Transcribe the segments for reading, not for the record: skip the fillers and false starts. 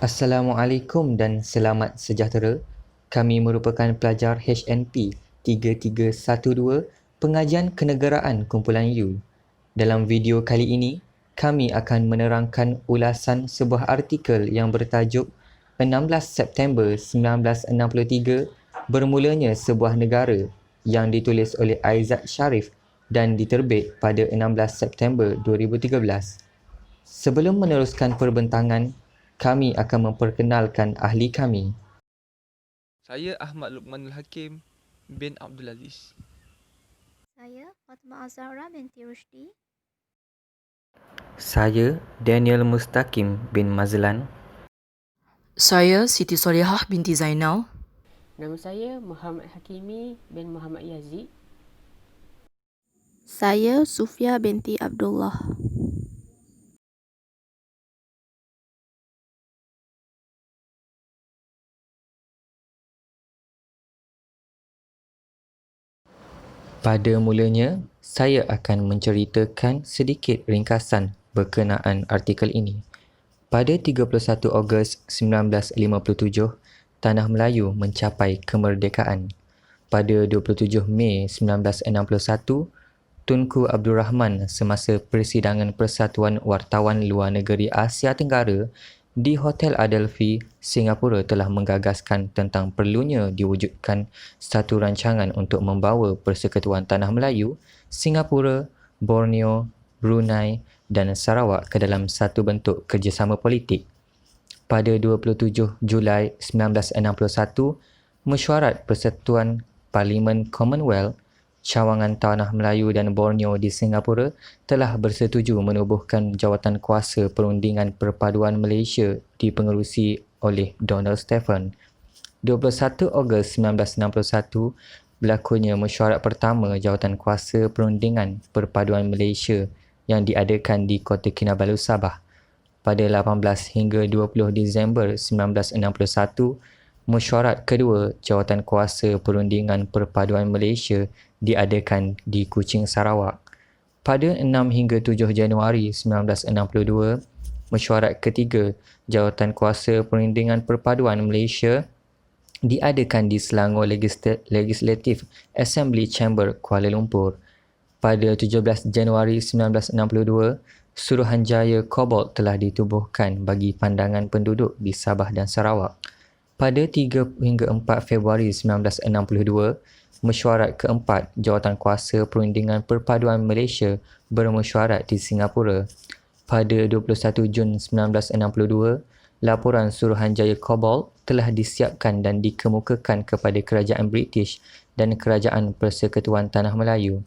Assalamualaikum dan selamat sejahtera. Kami merupakan pelajar HNP 3312 Pengajian Kenegaraan Kumpulan U. Dalam video kali ini, kami akan menerangkan ulasan sebuah artikel yang bertajuk 16 September 1963 Bermulanya Sebuah Negara yang ditulis oleh Aizat Sharif dan diterbit pada 16 September 2013. Sebelum meneruskan perbentangan, kami akan memperkenalkan ahli kami. Saya Ahmad Luqmanul Hakim bin Abdul Aziz. Saya Fatimah Azhara binti Rusdi. Saya Daniel Mustaqim bin Mazlan. Saya Siti Solihah binti Zainal. Nama saya Muhammad Hakimi bin Muhammad Yazid. Saya Sufia binti Abdullah. Pada mulanya, saya akan menceritakan sedikit ringkasan berkenaan artikel ini. Pada 31 Ogos 1957, Tanah Melayu mencapai kemerdekaan. Pada 27 Mei 1961, Tunku Abdul Rahman semasa Persidangan Persatuan Wartawan Luar Negeri Asia Tenggara di Hotel Adelphi, Singapura telah menggagaskan tentang perlunya diwujudkan satu rancangan untuk membawa Persekutuan Tanah Melayu, Singapura, Borneo, Brunei dan Sarawak ke dalam satu bentuk kerjasama politik. Pada 27 Julai 1961, Mesyuarat Persatuan Parlimen Commonwealth, Cawangan Tanah Melayu dan Borneo di Singapura telah bersetuju menubuhkan Jawatan Kuasa Perundingan Perpaduan Malaysia dipengerusi oleh Donald Stephen. 21 Ogos 1961, berlakunya mesyuarat pertama Jawatan Kuasa Perundingan Perpaduan Malaysia yang diadakan di Kota Kinabalu, Sabah. Pada 18 hingga 20 Disember 1961, mesyuarat kedua Jawatan Kuasa Perundingan Perpaduan Malaysia diadakan di Kuching, Sarawak. Pada 6 hingga 7 Januari 1962, mesyuarat ketiga Jawatan Kuasa Perundingan Perpaduan Malaysia diadakan di Selangor Legislative Assembly Chamber, Kuala Lumpur. Pada 17 Januari 1962, Suruhanjaya Cobalt telah ditubuhkan bagi pandangan penduduk di Sabah dan Sarawak. Pada 3 hingga 4 Februari 1962, mesyuarat keempat Jawatan Kuasa Perundingan Perpaduan Malaysia bermesyuarat di Singapura. Pada 21 Jun 1962, laporan Suruhanjaya Cobalt telah disiapkan dan dikemukakan kepada Kerajaan British dan Kerajaan Persekutuan Tanah Melayu.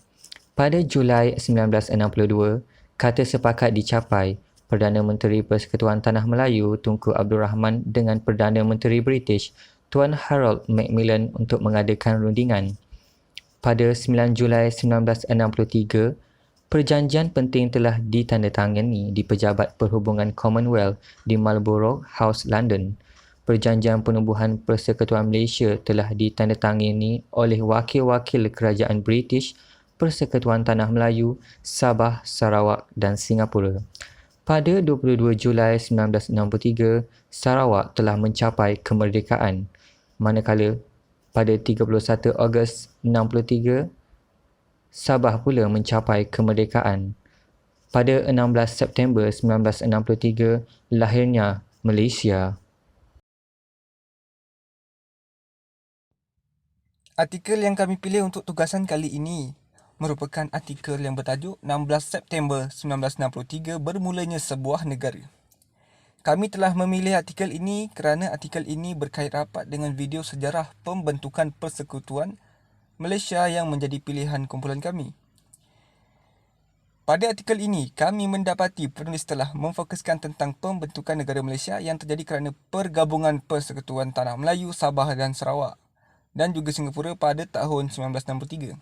Pada Julai 1962, kata sepakat dicapai Perdana Menteri Persekutuan Tanah Melayu Tunku Abdul Rahman dengan Perdana Menteri British Tuan Harold Macmillan untuk mengadakan rundingan. Pada 9 Julai 1963, perjanjian penting telah ditandatangani di Pejabat Perhubungan Commonwealth di Marlborough House, London. Perjanjian Penubuhan Persekutuan Malaysia telah ditandatangani oleh wakil-wakil kerajaan British, Persekutuan Tanah Melayu, Sabah, Sarawak dan Singapura. Pada 22 Julai 1963, Sarawak telah mencapai kemerdekaan, manakala pada 31 Ogos 1963, Sabah pula mencapai kemerdekaan. Pada 16 September 1963, lahirnya Malaysia. Artikel yang kami pilih untuk tugasan kali ini merupakan artikel yang bertajuk 16 September 1963 Bermulanya Sebuah Negara. Kami telah memilih artikel ini kerana artikel ini berkait rapat dengan video sejarah pembentukan Persekutuan Malaysia yang menjadi pilihan kumpulan kami. Pada artikel ini, kami mendapati penulis telah memfokuskan tentang pembentukan negara Malaysia yang terjadi kerana pergabungan Persekutuan Tanah Melayu, Sabah dan Sarawak dan juga Singapura pada tahun 1963.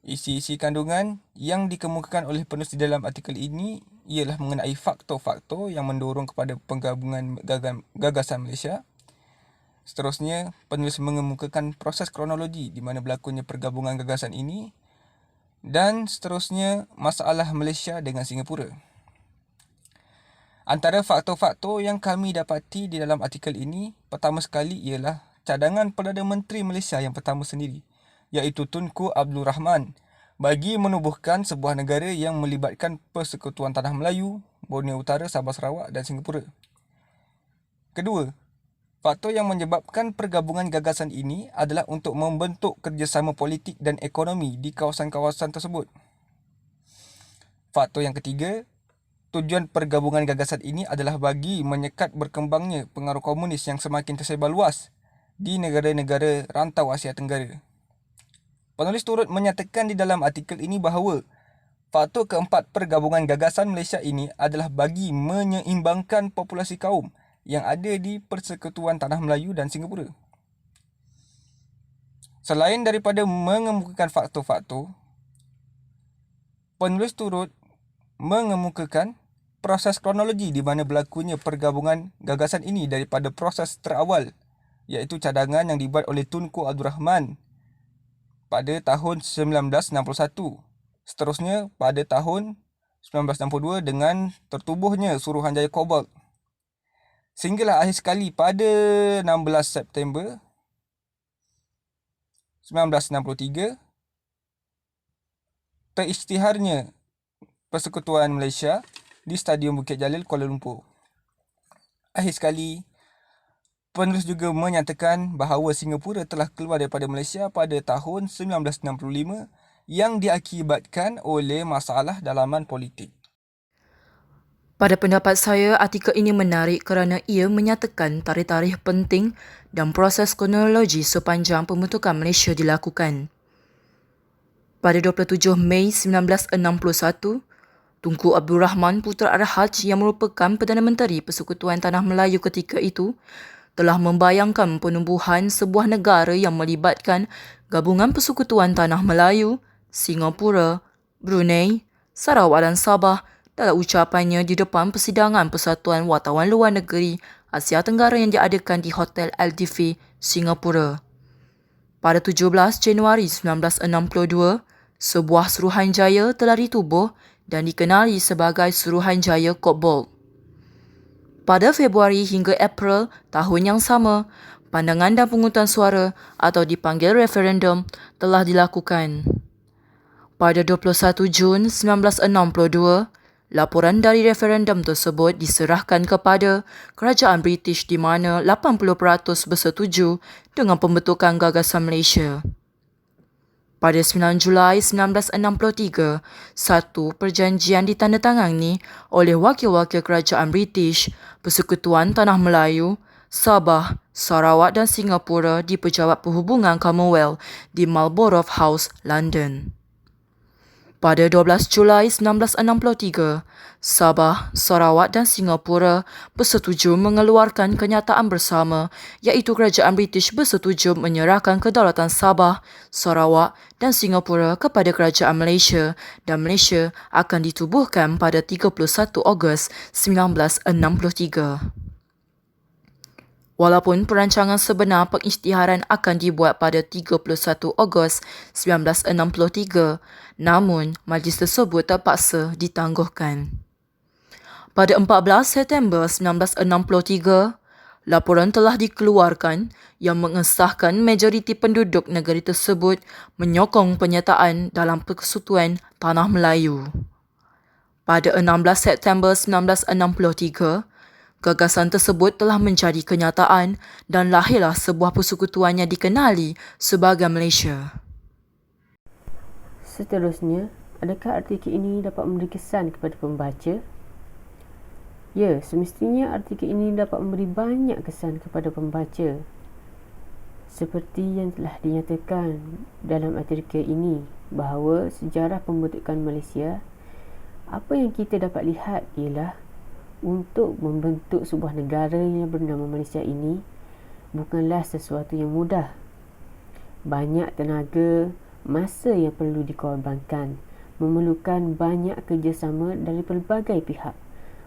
Isi-isi kandungan yang dikemukakan oleh penulis di dalam artikel ini ialah mengenai faktor-faktor yang mendorong kepada penggabungan gagasan Malaysia. Seterusnya, penulis mengemukakan proses kronologi di mana berlakunya pergabungan gagasan ini dan seterusnya masalah Malaysia dengan Singapura. Antara faktor-faktor yang kami dapati di dalam artikel ini, pertama sekali ialah cadangan Perdana Menteri Malaysia yang pertama sendiri, iaitu Tunku Abdul Rahman, bagi menubuhkan sebuah negara yang melibatkan Persekutuan Tanah Melayu, Borneo Utara, Sabah Sarawak dan Singapura. Kedua, faktor yang menyebabkan pergabungan gagasan ini adalah untuk membentuk kerjasama politik dan ekonomi di kawasan-kawasan tersebut. Faktor yang ketiga, tujuan pergabungan gagasan ini adalah bagi menyekat berkembangnya pengaruh komunis yang semakin tersebar luas di negara-negara rantau Asia Tenggara. Penulis turut menyatakan di dalam artikel ini bahawa faktor keempat pergabungan gagasan Malaysia ini adalah bagi menyeimbangkan populasi kaum yang ada di Persekutuan Tanah Melayu dan Singapura. Selain daripada mengemukakan faktor-faktor, penulis turut mengemukakan proses kronologi di mana berlakunya pergabungan gagasan ini daripada proses terawal, iaitu cadangan yang dibuat oleh Tunku Abdul Rahman pada tahun 1961. Seterusnya pada tahun 1962 dengan tertubuhnya Suruhanjaya Cobalt. Sehinggalah akhir sekali pada 16 September 1963 terisytiharnya Persekutuan Malaysia di Stadium Bukit Jalil, Kuala Lumpur. Akhir sekali, penulis juga menyatakan bahawa Singapura telah keluar daripada Malaysia pada tahun 1965 yang diakibatkan oleh masalah dalaman politik. Pada pendapat saya, artikel ini menarik kerana ia menyatakan tarikh-tarikh penting dan proses kronologi sepanjang pembentukan Malaysia dilakukan. Pada 27 Mei 1961, Tunku Abdul Rahman Putra Al-Haj yang merupakan Perdana Menteri Persekutuan Tanah Melayu ketika itu telah membayangkan penubuhan sebuah negara yang melibatkan gabungan Persekutuan Tanah Melayu, Singapura, Brunei, Sarawak dan Sabah dalam ucapannya di depan persidangan Persatuan Wartawan Luar Negeri Asia Tenggara yang diadakan di Hotel LDV, Singapura. Pada 17 Januari 1962, sebuah Suruhanjaya telah ditubuh dan dikenali sebagai Suruhanjaya Cobalt. Pada Februari hingga April tahun yang sama, pandangan dan pungutan suara atau dipanggil referendum telah dilakukan. Pada 21 Jun 1962, laporan dari referendum tersebut diserahkan kepada kerajaan British di mana 80% bersetuju dengan pembentukan gagasan Malaysia. Pada 9 Julai 1963, satu perjanjian ditandatangani oleh wakil-wakil kerajaan British, Persekutuan Tanah Melayu, Sabah, Sarawak dan Singapura di Pejabat Perhubungan Commonwealth di Marlborough House, London. Pada 12 Julai 1963, Sabah, Sarawak dan Singapura bersetuju mengeluarkan kenyataan bersama iaitu kerajaan British bersetuju menyerahkan kedaulatan Sabah, Sarawak dan Singapura kepada kerajaan Malaysia dan Malaysia akan ditubuhkan pada 31 Ogos 1963. Walaupun perancangan sebenar pengisytiharan akan dibuat pada 31 Ogos 1963, namun majlis tersebut terpaksa ditangguhkan. Pada 14 September 1963, laporan telah dikeluarkan yang mengesahkan majoriti penduduk negara tersebut menyokong penyertaan dalam Persekutuan Tanah Melayu. Pada 16 September 1963, gagasan tersebut telah menjadi kenyataan dan lahirlah sebuah persekutuan yang dikenali sebagai Malaysia. Seterusnya, adakah artikel ini dapat memberi kesan kepada pembaca? Ya, semestinya artikel ini dapat memberi banyak kesan kepada pembaca. Seperti yang telah dinyatakan dalam artikel ini bahawa sejarah pembentukan Malaysia, apa yang kita dapat lihat ialah untuk membentuk sebuah negara yang bernama Malaysia ini bukanlah sesuatu yang mudah. Banyak tenaga, masa yang perlu dikorbankan, memerlukan banyak kerjasama dari pelbagai pihak.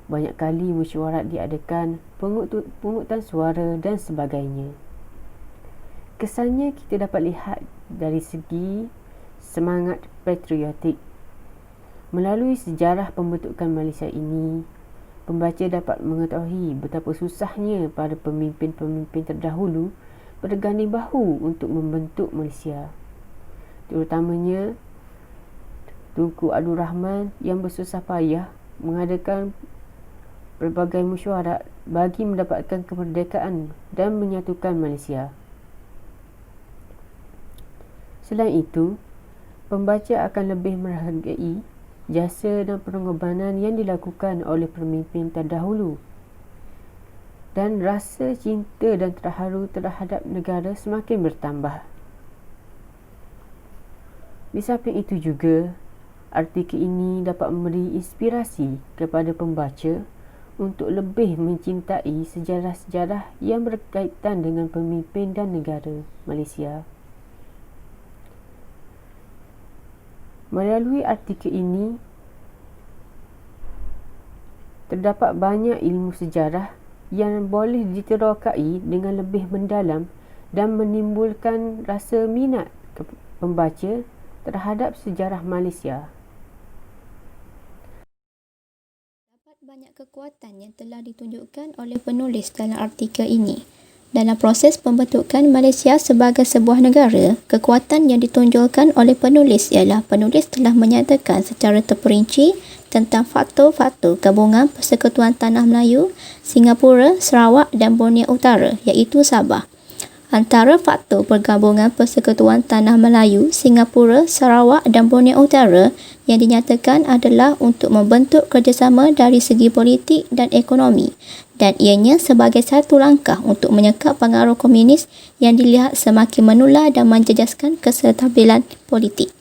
Banyak kali mesyuarat diadakan, pungutan suara dan sebagainya. Kesannya kita dapat lihat dari segi semangat patriotik. Melalui sejarah pembentukan Malaysia ini, pembaca dapat mengetahui betapa susahnya para pemimpin-pemimpin terdahulu berganding bahu untuk membentuk Malaysia. Terutamanya Tunku Abdul Rahman yang bersusah payah mengadakan pelbagai mesyuarat bagi mendapatkan kemerdekaan dan menyatukan Malaysia. Selain itu, pembaca akan lebih menghargai jasa dan pengorbanan yang dilakukan oleh pemimpin terdahulu dan rasa cinta dan terharu terhadap negara semakin bertambah. Di samping itu juga, artikel ini dapat memberi inspirasi kepada pembaca untuk lebih mencintai sejarah-sejarah yang berkaitan dengan pemimpin dan negara Malaysia. Melalui artikel ini, terdapat banyak ilmu sejarah yang boleh diterokai dengan lebih mendalam dan menimbulkan rasa minat pembaca terhadap sejarah Malaysia. Banyak kekuatan yang telah ditunjukkan oleh penulis dalam artikel ini. Dalam proses pembentukan Malaysia sebagai sebuah negara, kekuatan yang ditonjolkan oleh penulis ialah penulis telah menyatakan secara terperinci tentang faktor-faktor gabungan Persekutuan Tanah Melayu, Singapura, Sarawak dan Borneo Utara iaitu Sabah. Antara faktor pergabungan Persekutuan Tanah Melayu, Singapura, Sarawak dan Borneo Utara yang dinyatakan adalah untuk membentuk kerjasama dari segi politik dan ekonomi dan ianya sebagai satu langkah untuk menyekap pengaruh komunis yang dilihat semakin menular dan menjejaskan kestabilan politik.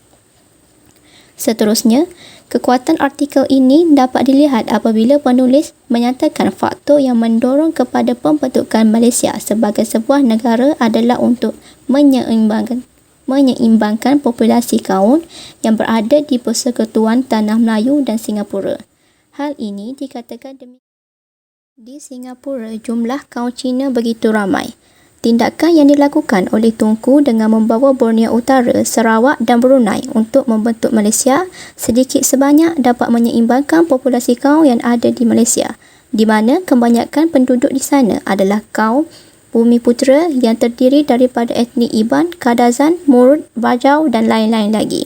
Seterusnya, kekuatan artikel ini dapat dilihat apabila penulis menyatakan faktor yang mendorong kepada pembentukan Malaysia sebagai sebuah negara adalah untuk menyeimbangkan populasi kaum yang berada di Persekutuan Tanah Melayu dan Singapura. Hal ini dikatakan demikian. Di Singapura, jumlah kaum Cina begitu ramai. Tindakan yang dilakukan oleh Tunku dengan membawa Borneo Utara, Sarawak dan Brunei untuk membentuk Malaysia sedikit sebanyak dapat menyeimbangkan populasi kaum yang ada di Malaysia, di mana kebanyakan penduduk di sana adalah kaum Bumiputera yang terdiri daripada etnik Iban, Kadazan, Murud, Bajau dan lain-lain lagi.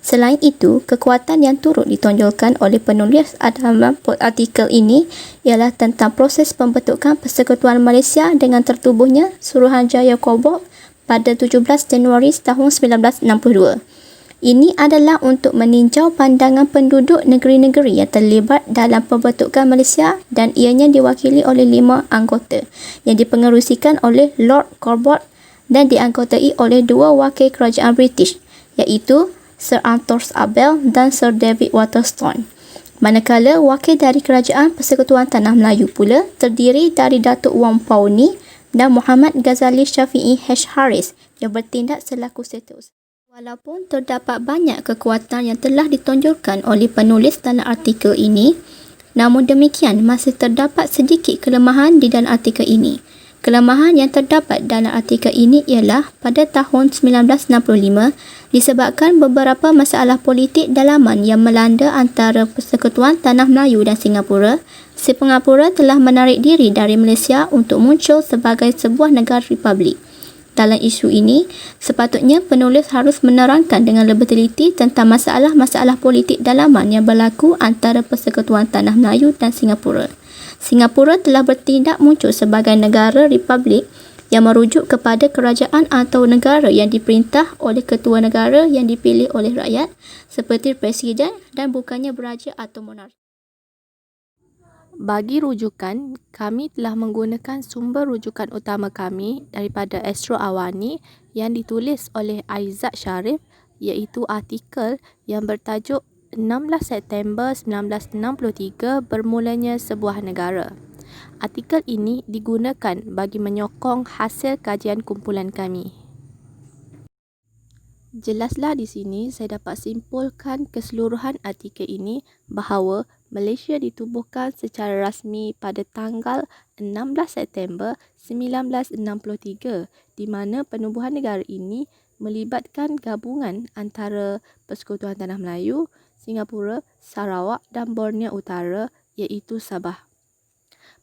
Selain itu, kekuatan yang turut ditonjolkan oleh penulis dalam artikel ini ialah tentang proses pembentukan Persekutuan Malaysia dengan tertubuhnya Suruhanjaya Kobok pada 17 Januari tahun 1962. Ini adalah untuk meninjau pandangan penduduk negeri-negeri yang terlibat dalam pembentukan Malaysia dan ianya diwakili oleh 5 anggota yang dipengerusikan oleh Lord Corbett dan dianggotai oleh 2 wakil kerajaan British iaitu Sir Arthur Abel dan Sir David Waterstone. Manakala wakil dari Kerajaan Persekutuan Tanah Melayu pula terdiri dari Datuk Wang Pauni dan Muhammad Ghazali Syafi'i H. Harris yang bertindak selaku setiausaha. Walaupun terdapat banyak kekuatan yang telah ditonjolkan oleh penulis dalam artikel ini, namun demikian masih terdapat sedikit kelemahan di dalam artikel ini. Kelemahan yang terdapat dalam artikel ini ialah pada tahun 1965 disebabkan beberapa masalah politik dalaman yang melanda antara Persekutuan Tanah Melayu dan Singapura, Singapura telah menarik diri dari Malaysia untuk muncul sebagai sebuah negara republik. Dalam isu ini, sepatutnya penulis harus menerangkan dengan lebih teliti tentang masalah-masalah politik dalaman yang berlaku antara Persekutuan Tanah Melayu dan Singapura. Singapura telah bertindak muncul sebagai negara republik yang merujuk kepada kerajaan atau negara yang diperintah oleh ketua negara yang dipilih oleh rakyat seperti presiden dan bukannya beraja atau monarki. Bagi rujukan, kami telah menggunakan sumber rujukan utama kami daripada Astro Awani yang ditulis oleh Aizat Sharif iaitu artikel yang bertajuk 16 September 1963 bermulanya sebuah negara. Artikel ini digunakan bagi menyokong hasil kajian kumpulan kami. Jelaslah di sini saya dapat simpulkan keseluruhan artikel ini bahawa Malaysia ditubuhkan secara rasmi pada tanggal 16 September 1963 di mana penubuhan negara ini melibatkan gabungan antara Persekutuan Tanah Melayu, Singapura, Sarawak dan Borneo Utara iaitu Sabah.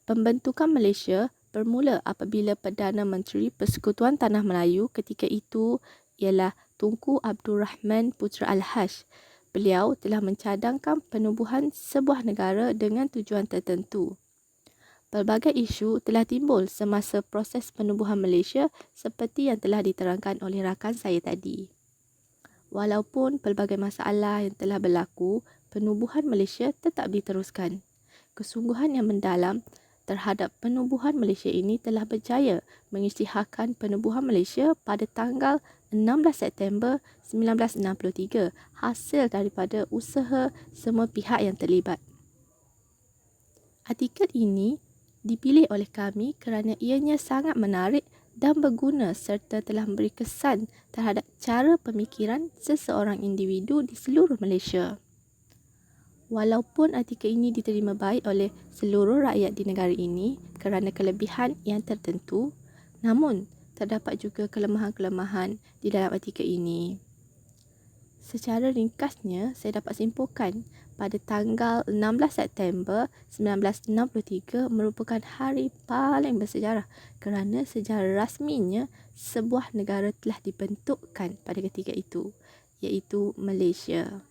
Pembentukan Malaysia bermula apabila Perdana Menteri Persekutuan Tanah Melayu ketika itu ialah Tunku Abdul Rahman Putra Al-Haj. Beliau telah mencadangkan penubuhan sebuah negara dengan tujuan tertentu. Pelbagai isu telah timbul semasa proses penubuhan Malaysia seperti yang telah diterangkan oleh rakan saya tadi. Walaupun pelbagai masalah yang telah berlaku, penubuhan Malaysia tetap diteruskan. Kesungguhan yang mendalam terhadap penubuhan Malaysia ini telah berjaya mengisytiharkan penubuhan Malaysia pada tanggal 16 September 1963 hasil daripada usaha semua pihak yang terlibat. Artikel ini dipilih oleh kami kerana ianya sangat menarik dan berguna serta telah memberi kesan terhadap cara pemikiran seseorang individu di seluruh Malaysia. Walaupun artikel ini diterima baik oleh seluruh rakyat di negara ini kerana kelebihan yang tertentu, namun terdapat juga kelemahan-kelemahan di dalam artikel ini. Secara ringkasnya, saya dapat simpulkan pada tanggal 16 September 1963 merupakan hari paling bersejarah kerana secara rasminya sebuah negara telah dibentukkan pada ketika itu, iaitu Malaysia.